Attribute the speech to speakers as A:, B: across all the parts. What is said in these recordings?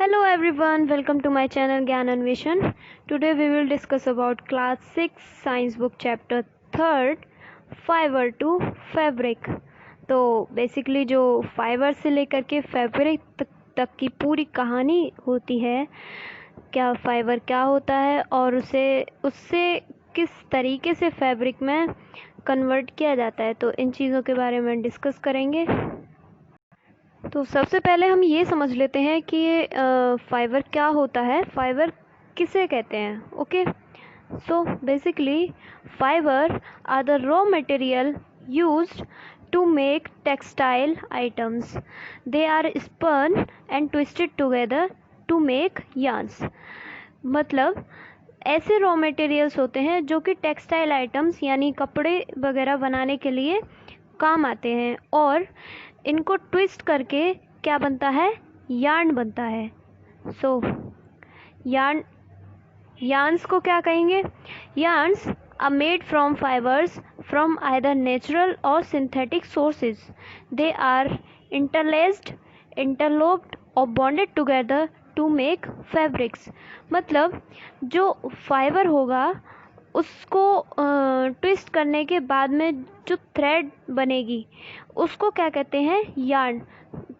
A: Hello everyone, welcome to my channel Gyan Anveshan. Today we will discuss about class 6 science book chapter 3rd fibre to fabric. तो basically जो fibre से लेकर के fabric तक की पूरी कहानी होती है, क्या फाइबर क्या होता है और उससे किस तरीके से फैब्रिक में कन्वर्ट किया जाता है, तो इन चीज़ों के बारे में डिस्कस करेंगे। तो सबसे पहले हम ये समझ लेते हैं कि फाइबर क्या होता है, फाइबर किसे कहते हैं। Okay, so basically fibre are the raw material used to make textile items. They are spun and twisted together to make yarns. मतलब ऐसे रॉ मटेरियल्स होते हैं जो कि टेक्सटाइल आइटम्स यानी कपड़े वगैरह बनाने के लिए काम आते हैं और इनको ट्विस्ट करके क्या बनता है, यार्न बनता है। सो यार्न्स को क्या कहेंगे? Yarns are made from fibers from either natural or synthetic sources. They are interlaced, interloped or bonded together to make fabrics. मतलब जो फाइबर होगा उसको ट्विस्ट करने के बाद में जो थ्रेड बनेगी उसको क्या कहते हैं, यार्न।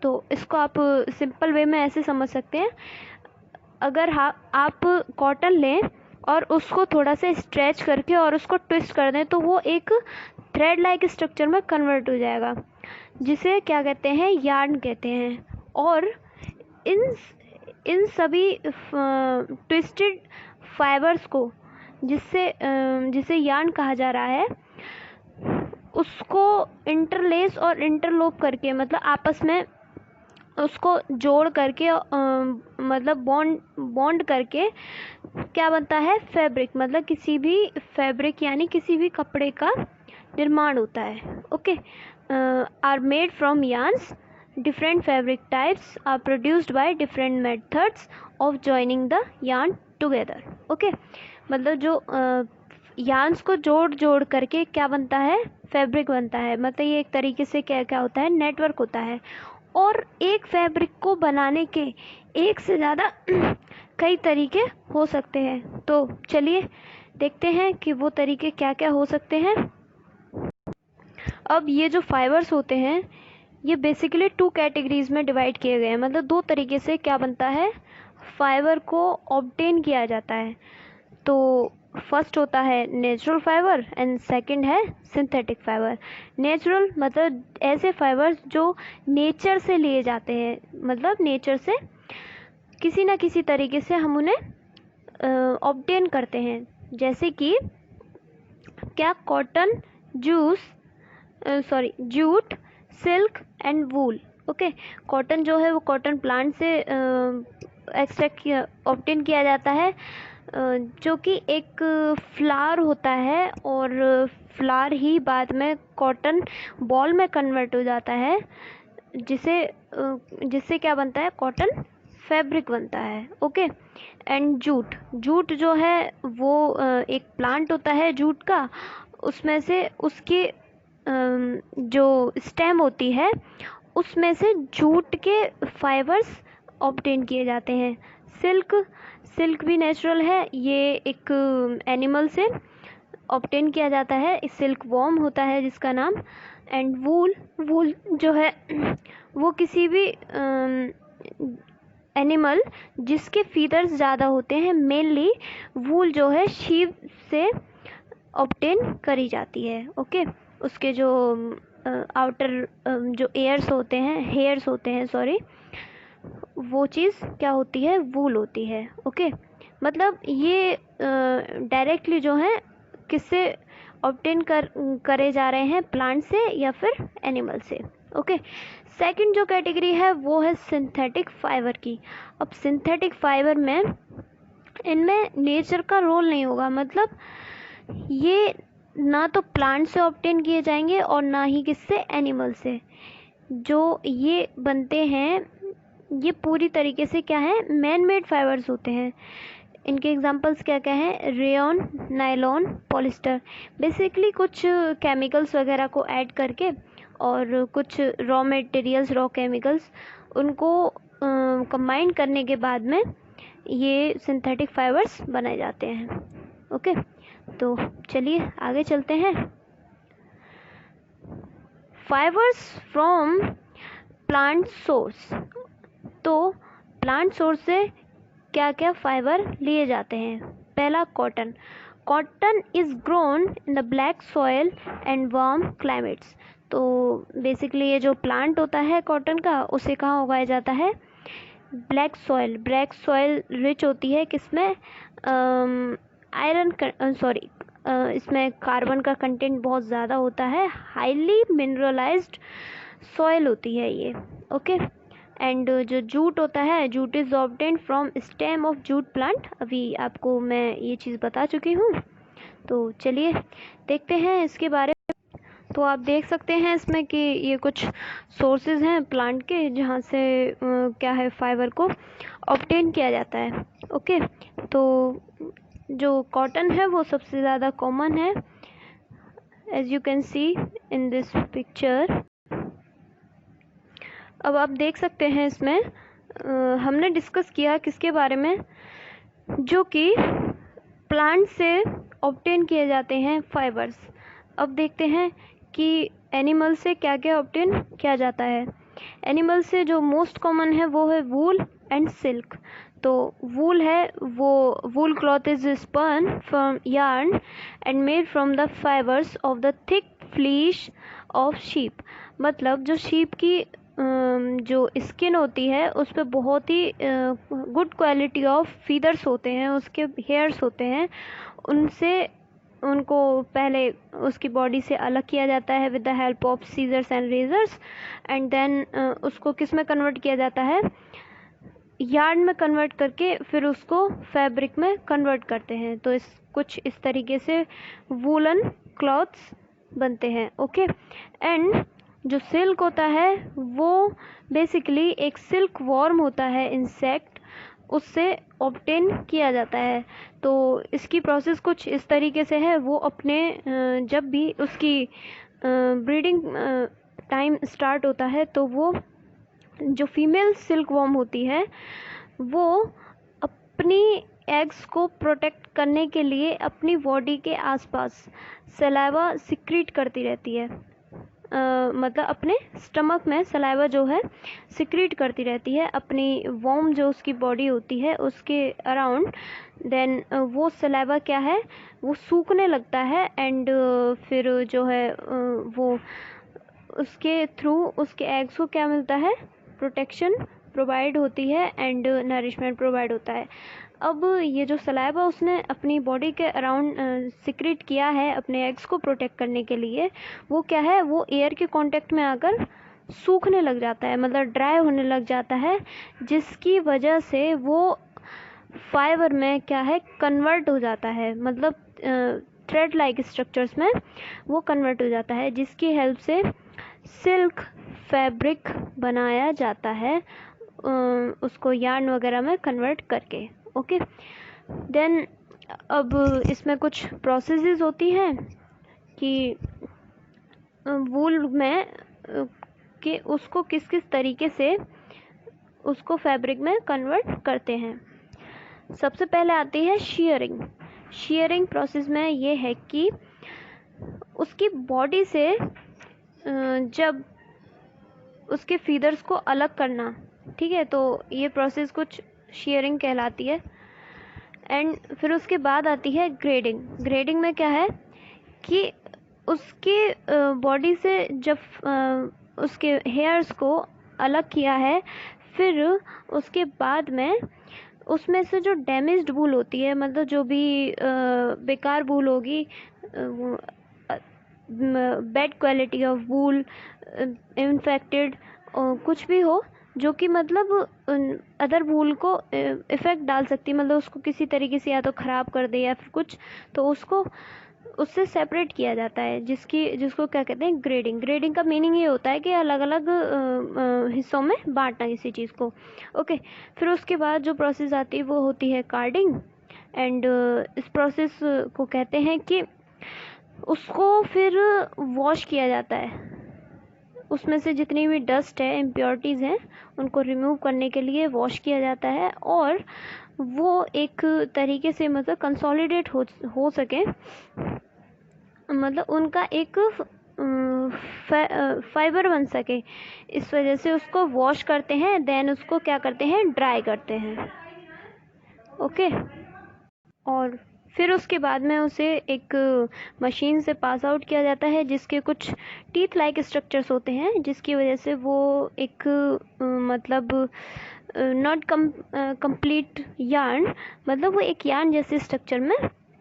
A: तो इसको आप सिंपल वे में ऐसे समझ सकते हैं, अगर आप कॉटन लें और उसको थोड़ा सा स्ट्रेच करके और उसको ट्विस्ट कर दें तो वो एक थ्रेड लाइक स्ट्रक्चर में कन्वर्ट हो जाएगा, जिसे क्या कहते हैं, यार्न कहते हैं। और इन सभी ट्विस्टेड फाइबर्स को जिसे यार्न कहा जा रहा है, उसको इंटरलेस और इंटरलोप करके मतलब आपस में उसको जोड़ करके मतलब बॉन्ड करके क्या बनता है, फैब्रिक। मतलब किसी भी फैब्रिक यानी किसी भी कपड़े का निर्माण होता है। Okay, are made from yarns. Different fabric types are produced by different methods of joining the yarn together. Okay, मतलब जो यार्न्स को जोड़ करके क्या बनता है, फैब्रिक बनता है। मतलब ये एक तरीके से क्या होता है, नेटवर्क होता है। और एक फैब्रिक को बनाने के एक से ज़्यादा कई तरीके हो सकते हैं। तो चलिए देखते हैं कि वो तरीके क्या क्या हो सकते हैं। अब ये जो फाइबर्स होते हैं ये बेसिकली 2 कैटेगरीज में डिवाइड किए गए हैं। मतलब 2 तरीके से क्या बनता है, फाइबर को ऑब्टेन किया जाता है। तो फर्स्ट होता है नेचुरल फाइबर एंड सेकंड है सिंथेटिक फाइबर। नेचुरल मतलब ऐसे फाइबर्स जो नेचर से लिए जाते हैं, मतलब नेचर से किसी ना किसी तरीके से हम उन्हें ऑब्टेन करते हैं, जैसे कि क्या, cotton, jute, silk and wool. Okay, cotton जो है वो कॉटन प्लांट से एक्सट्रैक्ट ऑब्टेन किया जाता है, जो कि एक फ्लावर होता है और फ्लावर ही बाद में कॉटन बॉल में कन्वर्ट हो जाता है, जिससे क्या बनता है, कॉटन फैब्रिक बनता है। ओके, एंड जूट जो है वो एक प्लांट होता है जूट का, उसमें से उसके जो स्टेम होती है उसमें से जूट के फाइबर्स ऑब्टेन किए जाते हैं। सिल्क भी नेचुरल है, ये एक एनिमल से ऑब्टेन किया जाता है, सिल्क वॉर्म होता है जिसका नाम। एंड वूल जो है वो किसी भी एनिमल जिसके फीदर्स ज़्यादा होते हैं, मेनली वूल जो है शीप से ऑब्टेन करी जाती है। ओके, उसके जो आउटर जो हेयर्स होते हैं सॉरी, वो चीज़ क्या होती है, वूल होती है। ओके, मतलब ये डायरेक्टली जो है किससे ऑब्टेन करे जा रहे हैं, प्लांट से या फिर एनिमल से। ओके, सेकंड जो कैटेगरी है वो है सिंथेटिक फाइबर की। अब सिंथेटिक फाइबर में इनमें नेचर का रोल नहीं होगा, मतलब ये ना तो प्लांट से ऑब्टेन किए जाएंगे और ना ही किससे, एनिमल से। जो ये बनते हैं ये पूरी तरीके से क्या है, मैन मेड फाइबर्स होते हैं। इनके एग्जांपल्स क्या क्या हैं, रेयॉन, नायलॉन, पॉलिस्टर। बेसिकली कुछ केमिकल्स वगैरह को ऐड करके और कुछ रॉ मटेरियल्स, रॉ केमिकल्स, उनको कंबाइन करने के बाद में ये सिंथेटिक फाइबर्स बनाए जाते हैं। ओके, तो चलिए आगे चलते हैं। Fibres from plant source. तो प्लांट सोर्स से क्या क्या फाइबर लिए जाते हैं? पहला, cotton. Cotton is grown in the black soil and warm climates. तो बेसिकली ये जो प्लांट होता है कॉटन का, उसे कहाँ उगाया जाता है? Black soil. Black soil rich होती है किसमें? आयरन, सॉरी, इसमें कार्बन का कंटेंट बहुत ज़्यादा होता है। हाईली मिनरलाइज्ड सॉयल होती है ये। ओके, एंड जो जूट होता है, jute is obtained from stem of jute plant. अभी आपको मैं ये चीज़ बता चुकी हूँ। तो चलिए देखते हैं इसके बारे में। तो आप देख सकते हैं इसमें कि ये कुछ सोर्सेज हैं प्लांट के जहाँ से क्या है, फाइबर को ऑब्टेन किया जाता है। ओके, तो जो कॉटन है वो सबसे ज़्यादा कॉमन है, as you can see in this picture. अब आप देख सकते हैं इसमें हमने डिस्कस किया किसके बारे में, जो कि प्लांट से ऑब्टेन किए जाते हैं फाइबर्स। अब देखते हैं कि एनिमल से क्या क्या ऑब्टेन किया जाता है। एनिमल से जो मोस्ट कॉमन है वो है वूल एंड सिल्क। तो वूल है, वो wool cloth is spun from yarn and made from the fibres of the thick fleece of sheep. मतलब जो शीप की जो स्किन होती है उस पर बहुत ही गुड क्वालिटी ऑफ फीदर्स होते हैं, उसके हेयर्स होते हैं, उनसे उनको पहले उसकी बॉडी से अलग किया जाता है with the help of scissors and razors, and then उसको किस में कन्वर्ट किया जाता है? यार्न में कन्वर्ट करके फिर उसको फैब्रिक में कन्वर्ट करते हैं। तो कुछ इस तरीके से वूलन क्लॉथ्स बनते हैं। ओके, एंड जो सिल्क होता है वो बेसिकली एक सिल्क वॉर्म होता है, इंसेक्ट, उससे ऑब्टेन किया जाता है। तो इसकी प्रोसेस कुछ इस तरीके से है, वो अपने जब भी उसकी ब्रीडिंग टाइम स्टार्ट होता है तो वो जो फीमेल सिल्क वॉर्म होती है वो अपनी एग्स को प्रोटेक्ट करने के लिए अपनी बॉडी के आसपास सलाइवा सिक्रीट करती रहती है। मतलब अपने स्टमक में सलाइवा जो है सिक्रीट करती रहती है अपनी वॉर्म जो उसकी बॉडी होती है उसके अराउंड। देन वो सलाइवा क्या है, वो सूखने लगता है, एंड फिर जो है वो उसके थ्रू उसके एग्स को क्या मिलता है? प्रोटेक्शन प्रोवाइड होती है एंड नरिशमेंट प्रोवाइड होता है। अब ये जो सलाइवा उसने अपनी बॉडी के अराउंड सिक्रीट किया है अपने एग्स को प्रोटेक्ट करने के लिए, वो क्या है, वो एयर के कांटेक्ट में आकर सूखने लग जाता है, मतलब ड्राई होने लग जाता है, जिसकी वजह से वो फाइबर में क्या है, कन्वर्ट हो जाता है, मतलब थ्रेड लाइक स्ट्रक्चर्स में वो कन्वर्ट हो जाता है, जिसकी हेल्प से सिल्क फैब्रिक बनाया जाता है उसको यार्न वगैरह में कन्वर्ट करके। ओके, देन अब इसमें कुछ प्रोसेसेस होती हैं कि वूल में कि उसको किस किस तरीके से उसको फैब्रिक में कन्वर्ट करते हैं। सबसे पहले आती है शीयरिंग। शीयरिंग प्रोसेस में ये है कि उसकी बॉडी से जब उसके फीदर्स को अलग करना, ठीक है, तो ये प्रोसेस कुछ शीयरिंग कहलाती है। एंड फिर उसके बाद आती है ग्रेडिंग। ग्रेडिंग में क्या है कि उसके बॉडी से जब उसके हेयर्स को अलग किया है, फिर उसके बाद में उसमें से जो डैमेज्ड वूल होती है, मतलब जो भी बेकार वूल होगी, bad quality of wool, infected कुछ भी हो, जो कि मतलब अदर वूल को इफ़ेक्ट डाल सकती है, मतलब उसको किसी तरीके से या तो ख़राब कर दे या फिर कुछ, तो उसको उससे सेपरेट किया जाता है, जिसको क्या कहते हैं, ग्रेडिंग। ग्रेडिंग का मीनिंग ये होता है कि अलग अलग हिस्सों में बांटना किसी चीज़ को। ओके, फिर उसके बाद जो प्रोसेस आती है वो होती है कार्डिंग, एंड इस प्रोसेस को कहते हैं कि उसको फिर वॉश किया जाता है। उसमें से जितनी भी डस्ट है, इम्प्योरिटीज़ हैं, उनको रिमूव करने के लिए वॉश किया जाता है और वो एक तरीके से मतलब कंसोलिडेट हो सके, मतलब उनका एक फाइबर बन सके, इस वजह से उसको वॉश करते हैं, देन उसको क्या करते हैं, ड्राई करते हैं। ओके, और फिर उसके बाद में उसे एक मशीन से पास आउट किया जाता है, जिसके कुछ टीथ लाइक स्ट्रक्चर्स होते हैं, जिसकी वजह से वो एक मतलब नॉट कंप्लीट यार्न, मतलब वो एक यार्न जैसे स्ट्रक्चर में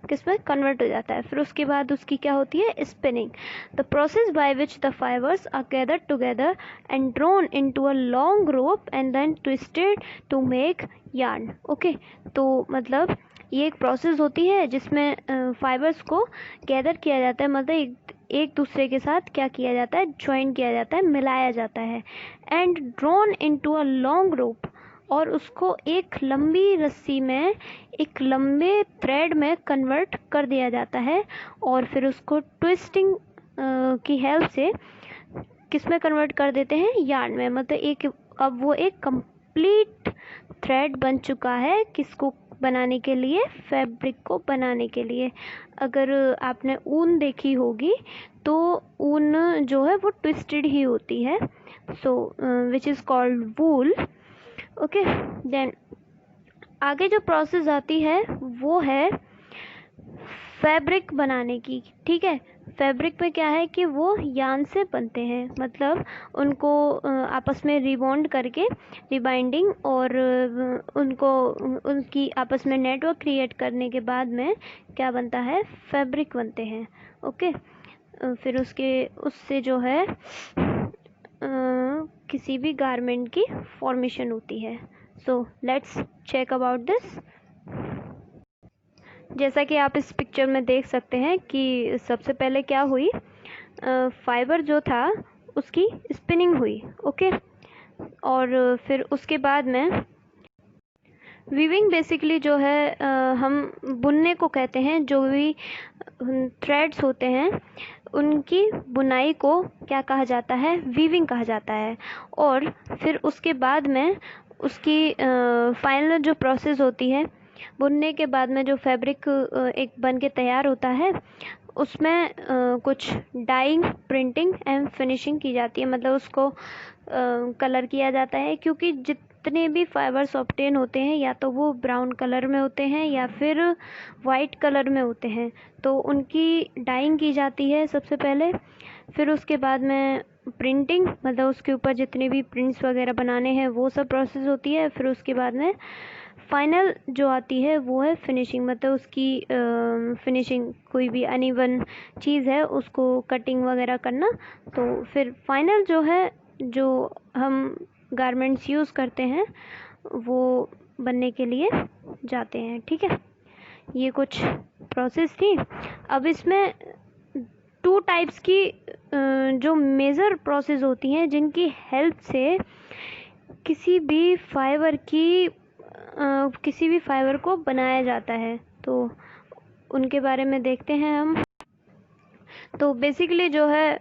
A: किसमें कन्वर्ट हो जाता है। फिर उसके बाद उसकी क्या होती है, spinning, the process by which the fibres are gathered together and drawn into a long rope and then twisted to make yarn. Okay, तो मतलब ये एक प्रोसेस होती है जिसमें फाइबर्स को गैदर किया जाता है, मतलब एक दूसरे के साथ क्या किया जाता है, ज्वाइन किया जाता है, मिलाया जाता है, and drawn into a long रोप, और उसको एक लंबी रस्सी में, एक लंबे थ्रेड में कन्वर्ट कर दिया जाता है, और फिर उसको ट्विस्टिंग की हेल्प से किस में कन्वर्ट कर देते हैं, यार्न में। मतलब एक, अब वो एक कंप्लीट थ्रेड बन चुका है, किसको बनाने के लिए, फैब्रिक को बनाने के लिए। अगर आपने ऊन देखी होगी तो ऊन जो है वो ट्विस्टेड ही होती है, so which is called wool. Okay, then आगे जो प्रोसेस आती है वो है फैब्रिक बनाने की। ठीक है, फैब्रिक में क्या है कि वो यार्न से बनते हैं, मतलब उनको आपस में रिबॉन्ड करके, रिबाइंडिंग, और उनको उनकी आपस में नेटवर्क क्रिएट करने के बाद में क्या बनता है, फैब्रिक बनते हैं। ओके, फिर उससे जो है किसी भी गारमेंट की फॉर्मेशन होती है। So let's check about this. जैसा कि आप इस पिक्चर में देख सकते हैं कि सबसे पहले क्या हुई, फाइबर जो था उसकी स्पिनिंग हुई। ओके, और फिर उसके बाद में वीविंग बेसिकली जो है हम बुनने को कहते हैं, जो भी थ्रेड्स होते हैं उनकी बुनाई को क्या कहा जाता है, वीविंग कहा जाता है। और फिर उसके बाद में उसकी फाइनल जो प्रोसेस होती है, बुनने के बाद में जो फैब्रिक एक बन के तैयार होता है, उसमें कुछ डाइंग, प्रिंटिंग एंड फिनिशिंग की जाती है, मतलब उसको कलर किया जाता है, क्योंकि जितने भी फाइबर्स ऑब्टेन होते हैं या तो वो ब्राउन कलर में होते हैं या फिर वाइट कलर में होते हैं, तो उनकी डाइंग की जाती है सबसे पहले। फिर उसके बाद में प्रिंटिंग, मतलब उसके ऊपर जितने भी प्रिंट्स वगैरह बनाने हैं वो सब प्रोसेस होती है। फिर उसके बाद में फाइनल जो आती है वो है फिनिशिंग, मतलब उसकी फिनिशिंग, कोई भी अनइवन चीज़ है उसको कटिंग वगैरह करना। तो फिर फाइनल जो है, जो हम गारमेंट्स यूज़ करते हैं वो बनने के लिए जाते हैं। ठीक है, ये कुछ प्रोसेस थी। अब इसमें 2 टाइप्स की जो मेजर प्रोसेस होती हैं, जिनकी हेल्प से किसी भी फाइबर को बनाया जाता है, तो उनके बारे में देखते हैं हम। तो बेसिकली जो है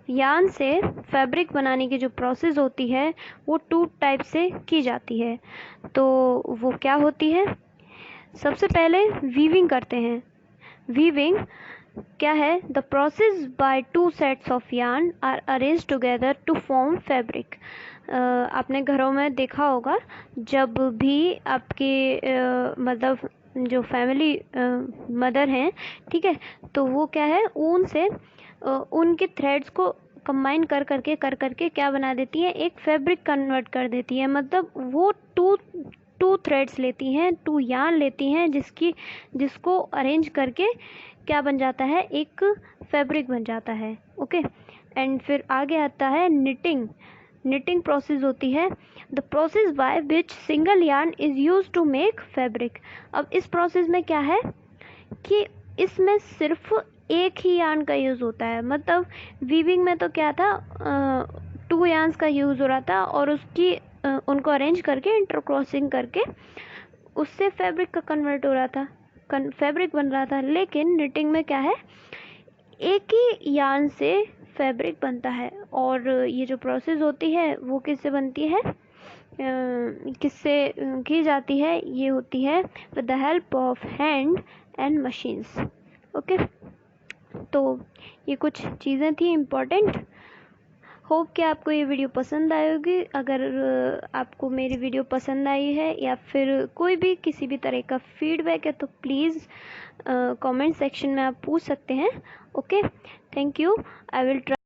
A: यार्न से फैब्रिक बनाने की जो प्रोसेस होती है वो 2 टाइप से की जाती है। तो वो क्या होती है, सबसे पहले वीविंग करते हैं। वीविंग क्या है, the process by 2 sets of yarn are arrange together to form fabric. आपने घरों में देखा होगा, जब भी आपके मतलब जो फैमिली मदर हैं, ठीक है, तो वो क्या है, ऊन से ऊन के थ्रेड्स को कंबाइन कर करके क्या बना देती है, एक फैब्रिक कन्वर्ट कर देती है। मतलब वो टू थ्रेड्स लेती हैं, 2 यार्न लेती हैं, जिसको अरेंज करके क्या बन जाता है, एक फैब्रिक बन जाता है। ओके, एंड फिर आगे आता है निटिंग प्रोसेस होती है, the process by which single yarn is use to make fabric. अब इस प्रोसेस में क्या है कि इसमें सिर्फ एक ही यार्न का यूज़ होता है। मतलब वीविंग में तो क्या था, 2 यार्न्स का यूज़ हो रहा था, और उनको अरेंज करके, इंटरक्रॉसिंग करके उससे फैब्रिक का कन्वर्ट हो रहा था, फैब्रिक बन रहा था। लेकिन निटिंग में क्या है, एक ही यार्न से फैब्रिक बनता है। और ये जो प्रोसेस होती है वो किससे बनती है, किससे की जाती है, ये होती है with the help of hand and machines. Okay, तो ये कुछ चीज़ें थी इम्पोर्टेंट। होप कि आपको ये वीडियो पसंद आई होगी। अगर आपको मेरी वीडियो पसंद आई है या फिर कोई भी किसी भी तरह का फीडबैक है तो प्लीज़ कमेंट सेक्शन में आप पूछ सकते हैं। Okay, thank you. I will try